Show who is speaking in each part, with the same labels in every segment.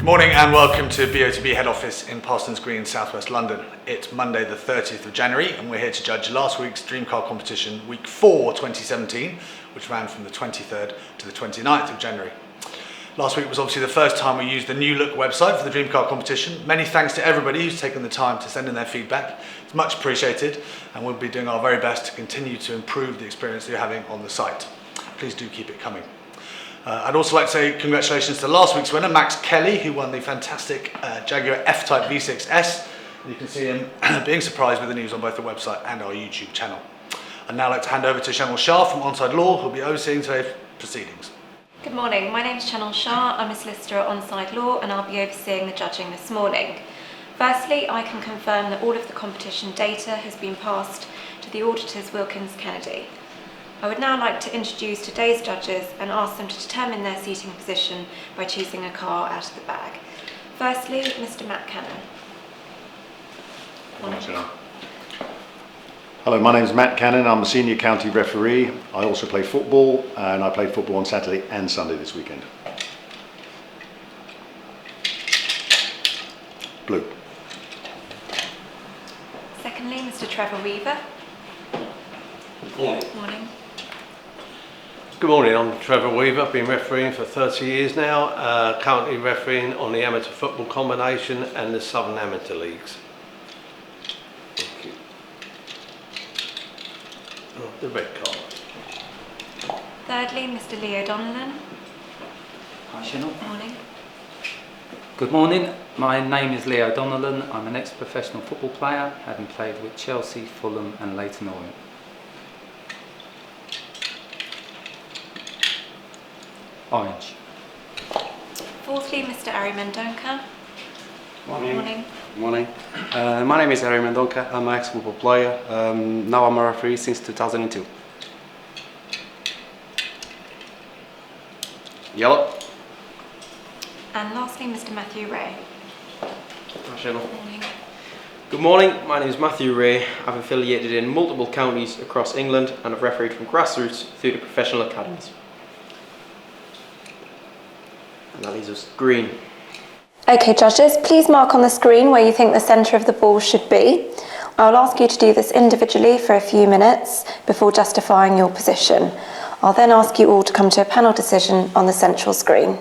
Speaker 1: Morning and welcome to BOTB head office in Parsons Green, southwest London. It's Monday the 30th of January and we're here to judge last week's Dream Car competition, week 4 2017, which ran from the 23rd to the 29th of January. Last week was obviously the first time we used the new look website for the Dream Car competition. Many thanks to everybody who's taken the time to send in their feedback. It's much appreciated and we'll be doing our very best to continue to improve the experience that you're having on the site. Please do keep it coming. I'd also like to say congratulations to last week's winner, Max Kelly, who won the fantastic Jaguar F-Type V6S. And you can see him being surprised with the news on both the website and our YouTube channel. I'd now like to hand over to Chanel Shah from Onside Law, who'll be overseeing today's proceedings.
Speaker 2: Good morning, my name is Chanel Shah, I'm a solicitor at Onside Law and I'll be overseeing the judging this morning. Firstly, I can confirm that all of the competition data has been passed to the auditors Wilkins Kennedy. I would now like to introduce today's judges and ask them to determine their seating position by choosing a car out of the bag. Firstly, Mr. Matt Cannon.
Speaker 3: Hello, my name is Matt Cannon. I'm a senior county referee. I also play football and I played football on Saturday and Sunday this weekend. Blue.
Speaker 2: Secondly, Mr. Trevor Weaver.
Speaker 4: Morning.
Speaker 2: Morning.
Speaker 4: Good morning, I'm Trevor Weaver, been refereeing for 30 years now, currently refereeing on the Amateur Football Combination and the Southern Amateur Leagues. Thank you. Oh, the red card.
Speaker 2: Thirdly, Mr. Leo Donnellan.
Speaker 5: Hi Chanel.
Speaker 2: Morning.
Speaker 5: Good morning, my name is Leo Donnellan. I'm an ex-professional football player, having played with Chelsea, Fulham and Leyton Orient. Orange.
Speaker 2: Fourthly, Mr. Ari Mendonca. Morning.
Speaker 6: Morning. My name is Ari Mendonca. I'm an ex-football player. Now I'm a referee since 2002. Yellow.
Speaker 2: And lastly, Mr. Matthew Ray.
Speaker 7: Hi, Chanel.
Speaker 2: Morning.
Speaker 7: Good morning, my name is Matthew Ray. I've affiliated in multiple counties across England and have refereed from grassroots through to professional academies. And that leaves us green.
Speaker 2: Okay, judges, please mark on the screen where you think the centre of the ball should be. I'll ask you to do this individually for a few minutes before justifying your position. I'll then ask you all to come to a panel decision on the central screen.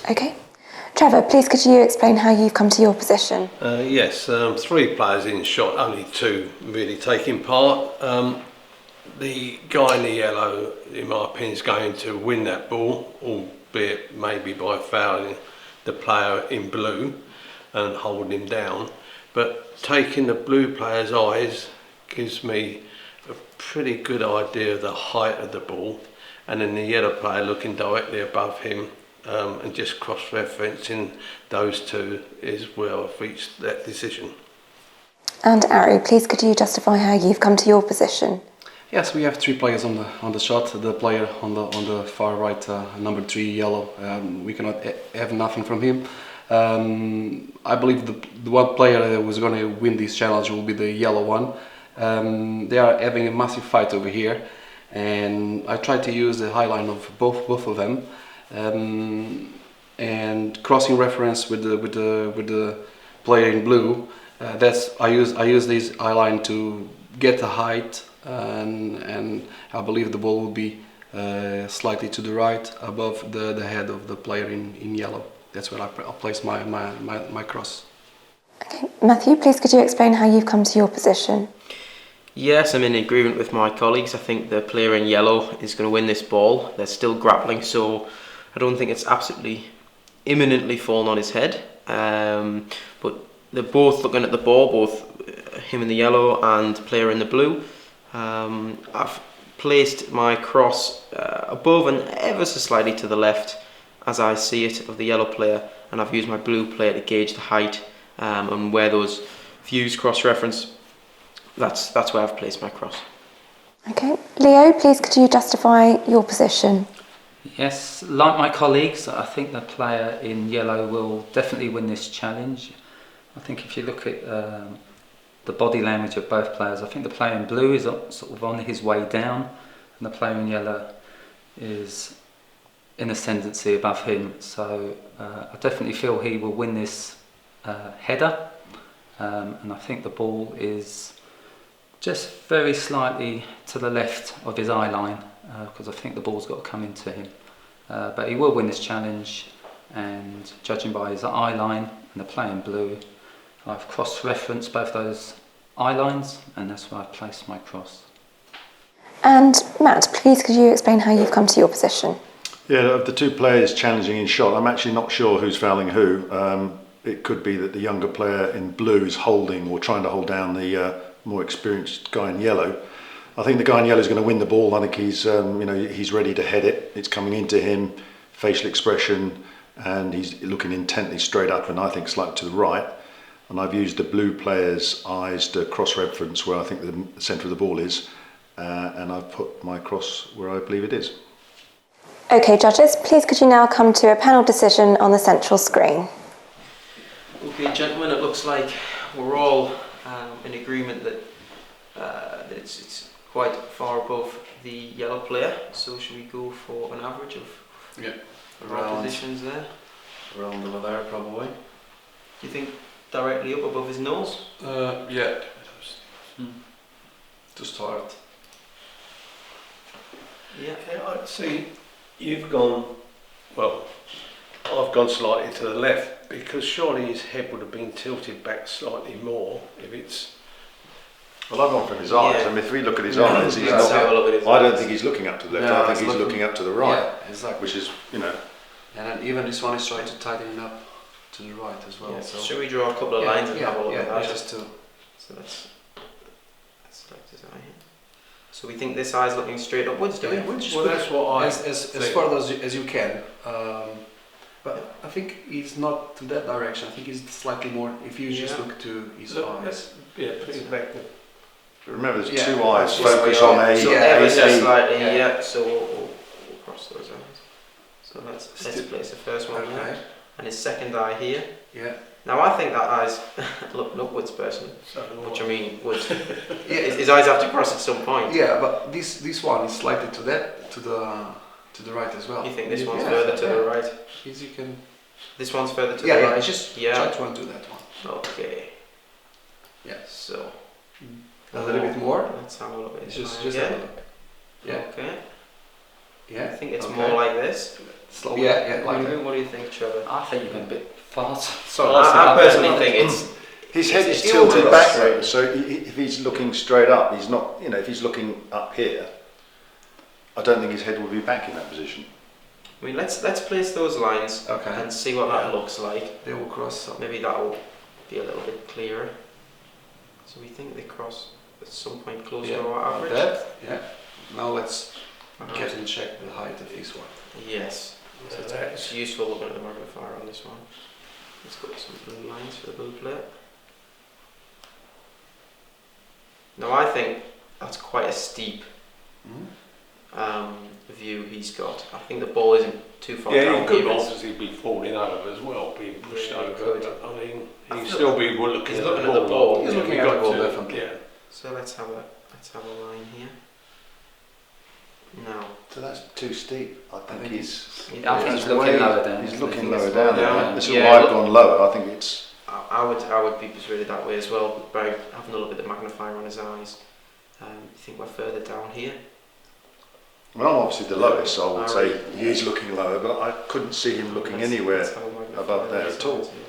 Speaker 2: Okay. Trevor, please could you explain how you've come to your position?
Speaker 4: Yes, 3 players in shot, only 2 really taking part. The guy in the yellow, in my opinion, is going to win that ball, albeit maybe by fouling the player in blue and holding him down. But taking the blue player's eyes gives me a pretty good idea of the height of the ball, and then the yellow player looking directly above him. And just cross-referencing those 2 is where I've reached that decision.
Speaker 2: And Ari, please could you justify how you've come to your position?
Speaker 6: Yes, we have 3 players on the shot. The player on the far right, number 3, yellow. We cannot have nothing from him. I believe the one player that was going to win this challenge will be the yellow one. They are having a massive fight over here, and I tried to use the high line of both of them. And crossing reference with the player in blue. I use this eye line to get the height, and I believe the ball will be slightly to the right above the head of the player in yellow. That's where I'll place my cross.
Speaker 2: Okay, Matthew, please could you explain how you've come to your position?
Speaker 7: Yes, I'm in agreement with my colleagues. I think the player in yellow is going to win this ball. They're still grappling, so I don't think it's absolutely imminently fallen on his head, but they're both looking at the ball, both him in the yellow and player in the blue. I've placed my cross above and ever so slightly to the left as I see it of the yellow player, and I've used my blue player to gauge the height and where those views cross-reference. That's where I've placed my cross.
Speaker 2: Okay, Leo, please could you justify your position?
Speaker 5: Yes, like my colleagues, I think the player in yellow will definitely win this challenge. I think if you look at the body language of both players, I think the player in blue is sort of on his way down, and the player in yellow is in ascendancy above him. So I definitely feel he will win this header, and I think the ball is just very slightly to the left of his eye line, because I think the ball's got to come into him. But he will win this challenge, and judging by his eye line and the player in blue, I've cross-referenced both those eye lines, and that's where I've placed my cross.
Speaker 2: And Matt, please could you explain how you've come to your position?
Speaker 3: Yeah, of the two players challenging in shot, I'm actually not sure who's fouling who. It could be that the younger player in blue is holding or trying to hold down the more experienced guy in yellow. I think the guy in yellow is going to win the ball. I think he's, he's ready to head it. It's coming into him, facial expression, and he's looking intently straight up, and I think slightly to the right. And I've used the blue player's eyes to cross-reference where I think the centre of the ball is, and I've put my cross where I believe it is.
Speaker 2: Okay, judges, please could you now come to a panel decision on the central screen?
Speaker 7: Okay, gentlemen, it looks like we're all in agreement that it's quite far above the yellow player. So should we go for an average of our positions there?
Speaker 6: Around the there, probably.
Speaker 7: Do you think directly up above his nose?
Speaker 4: Yeah.
Speaker 6: To start.
Speaker 7: Yeah.
Speaker 4: I'd see you've gone, well, I've gone slightly to the left because surely his head would have been tilted back slightly more if it's...
Speaker 3: Well, I've gone from his eyes.
Speaker 7: Yeah.
Speaker 3: I mean, if we look at his eyes, he's
Speaker 7: Let's have a
Speaker 3: not,
Speaker 7: look at his
Speaker 3: I don't
Speaker 7: eyes.
Speaker 3: think he's looking up to the left.
Speaker 6: No,
Speaker 3: I think
Speaker 6: he's
Speaker 3: he's looking up to the right,
Speaker 6: Yeah, exactly.
Speaker 3: which is,
Speaker 6: And then even this one is trying to tighten it up to the right as well.
Speaker 7: Yeah.
Speaker 6: So
Speaker 7: Should we draw a couple of lines and have a look at that?
Speaker 6: just to.
Speaker 7: So let's select his eye here. So we think this eye's looking straight upwards, do we?
Speaker 4: Well, that's what I
Speaker 6: as
Speaker 4: think.
Speaker 6: far as you can. But I think he's not to that direction. I think he's slightly more. If you just
Speaker 7: Yeah.
Speaker 6: look to his
Speaker 4: Look,
Speaker 6: eyes.
Speaker 4: yeah, put it back.
Speaker 3: remember there's
Speaker 6: Yeah.
Speaker 3: two eyes,
Speaker 7: So
Speaker 3: focus
Speaker 7: we
Speaker 3: on
Speaker 7: are-
Speaker 3: A,
Speaker 7: So
Speaker 6: Yeah,
Speaker 7: ever so
Speaker 3: A,
Speaker 7: slightly,
Speaker 6: yeah.
Speaker 7: yeah. So we'll cross those eyes. So let's place the first one there.
Speaker 6: Okay.
Speaker 7: And his second eye here.
Speaker 6: Yeah.
Speaker 7: Now I think that eye's looking upwards, personally.
Speaker 4: So,
Speaker 7: Which I mean, would
Speaker 6: Yeah.
Speaker 7: his eyes have to cross at some point.
Speaker 6: Yeah, but this one is slightly to the right as well.
Speaker 7: You think this one's
Speaker 6: Yeah,
Speaker 7: further to the right?
Speaker 6: As you can.
Speaker 7: This one's further to
Speaker 6: Yeah,
Speaker 7: the
Speaker 6: yeah.
Speaker 7: right.
Speaker 6: Just
Speaker 7: Yeah.
Speaker 6: try to undo that one.
Speaker 7: Okay.
Speaker 6: Yeah.
Speaker 7: So
Speaker 6: A little bit more.
Speaker 7: let's have a look at his
Speaker 6: Just
Speaker 7: eye
Speaker 6: have a
Speaker 7: again.
Speaker 6: look. Yeah.
Speaker 7: Okay.
Speaker 6: Yeah.
Speaker 7: I think it's
Speaker 6: okay.
Speaker 7: more like this.
Speaker 6: Slow. Yeah, like that.
Speaker 7: What do you think, Trevor?
Speaker 5: I think you've been a bit fast.
Speaker 7: So I personally think it's
Speaker 3: his head is
Speaker 7: It's
Speaker 3: tilted
Speaker 7: still
Speaker 3: back
Speaker 7: cross.
Speaker 3: though, so if he's looking straight up, he's not, if he's looking up here, I don't think his head will be back in that position.
Speaker 7: I mean, let's place those lines
Speaker 6: Okay.
Speaker 7: and see what that looks like.
Speaker 6: They will cross. So.
Speaker 7: Maybe that'll be a little bit clearer. So we think they cross at some point closer to our average.
Speaker 6: That. Yeah. Now let's
Speaker 7: Uh-huh.
Speaker 6: get and check the height of this one.
Speaker 7: Yes. So it's useful looking at the magnifier on this one. Let's go with some blue lines for the blue plate. Now I think that's quite a steep view he's got. I think the ball isn't too far
Speaker 4: yeah,
Speaker 7: down
Speaker 4: he could
Speaker 7: here.
Speaker 4: obviously be falling over as well, being pushed
Speaker 7: Yeah, he
Speaker 4: over.
Speaker 7: could.
Speaker 4: But, I mean,
Speaker 7: I
Speaker 4: he'd
Speaker 7: feel
Speaker 4: still be looking
Speaker 7: he's
Speaker 4: at
Speaker 7: looking
Speaker 4: the
Speaker 7: at the
Speaker 4: ball.
Speaker 7: ball.
Speaker 6: He's looking
Speaker 4: You've
Speaker 6: at
Speaker 4: got
Speaker 6: the ball,
Speaker 4: to-
Speaker 6: definitely.
Speaker 4: Yeah.
Speaker 7: So let's have a line here. Now
Speaker 3: So that's too steep. I think he's
Speaker 5: I think he's looking lower down.
Speaker 3: He's
Speaker 5: isn't
Speaker 3: looking
Speaker 5: he?
Speaker 3: lower down.
Speaker 7: Yeah.
Speaker 3: This is
Speaker 7: Yeah,
Speaker 3: why I've
Speaker 7: look-
Speaker 3: gone lower. I think it's.
Speaker 7: I would be persuaded that way as well by having a look at the magnifier on his eyes. You think we're further down here?
Speaker 3: Well, I'm obviously the lowest, so I would say
Speaker 7: Alright.
Speaker 3: he is looking lower, but I couldn't see him looking
Speaker 7: Let's
Speaker 3: anywhere
Speaker 7: have a magnifier
Speaker 3: above there
Speaker 7: on his
Speaker 3: at all.
Speaker 7: eyes here.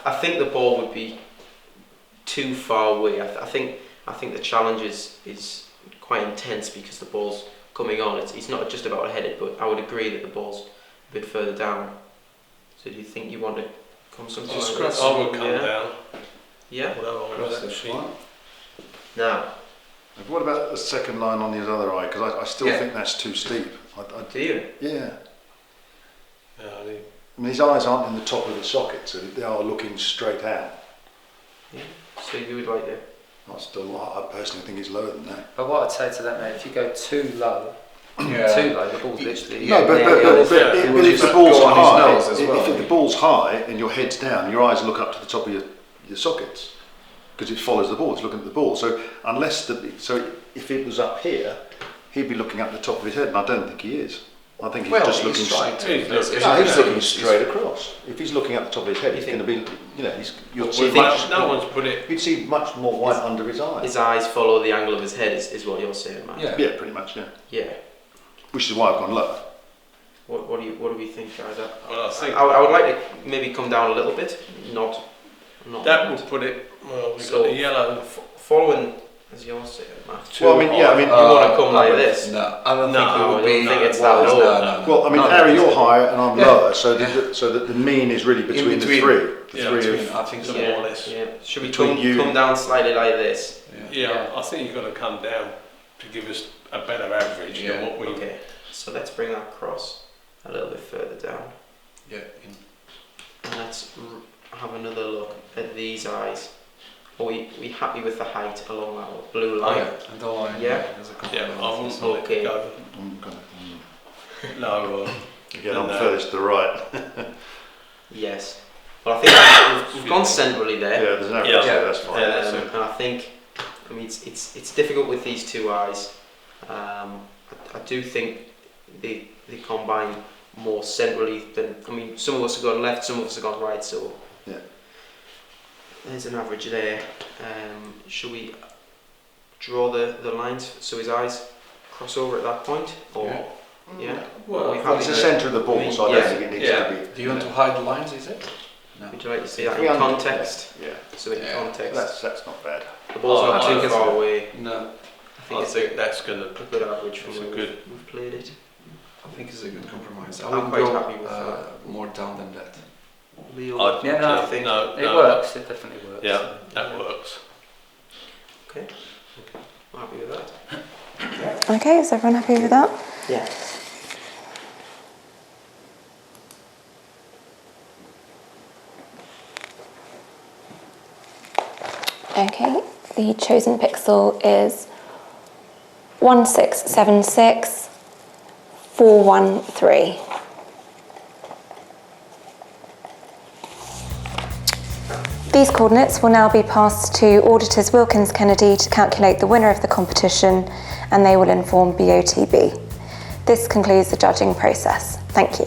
Speaker 7: I think the ball would be too far away. I think the challenge is quite intense because the ball's coming on. It's not just about headed, but I would agree that the ball's a bit further down. So do you think you want to come something
Speaker 6: Just
Speaker 7: like this?
Speaker 4: I would come
Speaker 7: Yeah.
Speaker 4: down.
Speaker 7: Yeah.
Speaker 4: Although I was
Speaker 6: Cross this
Speaker 4: actually.
Speaker 6: one.
Speaker 7: Now,
Speaker 3: What about the second line on his other eye? Because I still
Speaker 6: Yeah.
Speaker 3: think that's too steep.
Speaker 7: do you?
Speaker 3: Yeah.
Speaker 4: Yeah, I mean,
Speaker 3: I mean, his eyes aren't in the top of the socket, so they are looking straight out.
Speaker 7: Yeah. So you would like to?
Speaker 3: I personally think he's lower than that.
Speaker 5: But what I'd say to that, mate, if you go too low, too low. The ball's literally.
Speaker 3: No, but if the ball's high, if the ball's high and your head's down, your eyes look up to the top of your sockets because it follows the ball. It's looking at the ball. So if it was up here, he'd be looking up the top of his head, and I don't think he is. I think he's just looking straight. He's looking straight across. If he's looking at the top of his head, it's going to be, you'll see
Speaker 4: no one's put it.
Speaker 3: You'd see much more white under his eyes.
Speaker 7: His eyes follow the angle of his head, is what you're saying, Matt.
Speaker 3: Yeah, pretty much. Yeah.
Speaker 7: Yeah.
Speaker 3: Which is why I've gone lower.
Speaker 7: What do we think, guys?
Speaker 4: Well, I think
Speaker 7: I would like to maybe come down a little bit, not
Speaker 4: that would put it. Well, we've got the yellow.
Speaker 7: Following, as you're saying, Matt.
Speaker 3: Well, I mean,
Speaker 7: you want to come like this.
Speaker 6: No, I don't
Speaker 4: No,
Speaker 6: think it would
Speaker 7: I
Speaker 6: be.
Speaker 7: don't think it's that low.
Speaker 6: No.
Speaker 3: Well, I mean,
Speaker 6: No,
Speaker 3: Harry,
Speaker 6: no,
Speaker 3: you're
Speaker 6: it's-
Speaker 3: higher and I'm
Speaker 6: Yeah.
Speaker 3: lower, so that the mean is really between the
Speaker 6: between.
Speaker 3: three. The
Speaker 4: Yeah,
Speaker 3: three
Speaker 4: between,
Speaker 3: of,
Speaker 6: I think so.
Speaker 4: more or less.
Speaker 7: Yeah. Should we
Speaker 3: Between you-
Speaker 7: come down slightly like this?
Speaker 4: Yeah, I think you've got to come down to give us a better average
Speaker 6: Yeah.
Speaker 4: than what we.
Speaker 7: Okay. So let's bring that across a little bit further down,
Speaker 6: Yeah.
Speaker 7: and let's have another look at these eyes. Are we happy with the height along that blue
Speaker 6: Oh,
Speaker 7: line?
Speaker 6: yeah. And the line.
Speaker 7: Yeah.
Speaker 6: There's a couple
Speaker 4: Yeah,
Speaker 6: of
Speaker 4: I
Speaker 6: lines.
Speaker 4: wouldn't let
Speaker 7: Okay.
Speaker 4: it go
Speaker 3: I'm gonna,
Speaker 4: lower.
Speaker 3: again, I'm
Speaker 4: And,
Speaker 3: furthest to the right.
Speaker 7: Yes. Well, I think we've gone centrally there.
Speaker 3: Yeah, there's no
Speaker 4: Yeah.
Speaker 3: reason, that's fine.
Speaker 7: And I think, I mean, it's difficult with these two eyes. I do think they combine more centrally than, I mean, some of us have gone left, some of us have gone right, so
Speaker 3: Yeah.
Speaker 7: there's an average there. Should we draw the lines so his eyes cross over at that point, or yeah?
Speaker 4: Well,
Speaker 7: We've
Speaker 3: Well,
Speaker 7: had
Speaker 3: it's the
Speaker 7: it-
Speaker 3: centre of the ball, so I don't
Speaker 7: Yeah.
Speaker 3: think it needs
Speaker 4: Yeah.
Speaker 3: to be.
Speaker 6: Do you want to hide the lines? Is it? No.
Speaker 7: Would you like to see that
Speaker 3: We
Speaker 7: in
Speaker 3: under-
Speaker 7: context?
Speaker 3: Yeah,
Speaker 7: So in
Speaker 6: Yeah.
Speaker 7: context,
Speaker 3: that's not bad.
Speaker 7: the ball's
Speaker 4: Oh,
Speaker 7: not
Speaker 4: I
Speaker 7: too
Speaker 4: think
Speaker 7: far away.
Speaker 6: No.
Speaker 7: I
Speaker 4: I
Speaker 7: it's
Speaker 4: think that's going to.
Speaker 7: a good average from
Speaker 4: It's a
Speaker 7: where
Speaker 4: good-
Speaker 7: we've played it.
Speaker 6: I think it's a good compromise. I
Speaker 7: I'm
Speaker 6: wouldn't
Speaker 7: quite
Speaker 6: go
Speaker 7: happy with that.
Speaker 6: more down than that.
Speaker 7: Leo,
Speaker 5: Yeah, no,
Speaker 7: I think.
Speaker 4: No,
Speaker 5: It
Speaker 4: no.
Speaker 5: works. It definitely works.
Speaker 4: Yeah, that works.
Speaker 7: Okay. I'm happy with that.
Speaker 2: Okay, is everyone happy with that?
Speaker 7: Yeah.
Speaker 2: Okay, the chosen pixel is 1676413. These coordinates will now be passed to auditors Wilkins Kennedy to calculate the winner of the competition, and they will inform BOTB. This concludes the judging process. Thank you.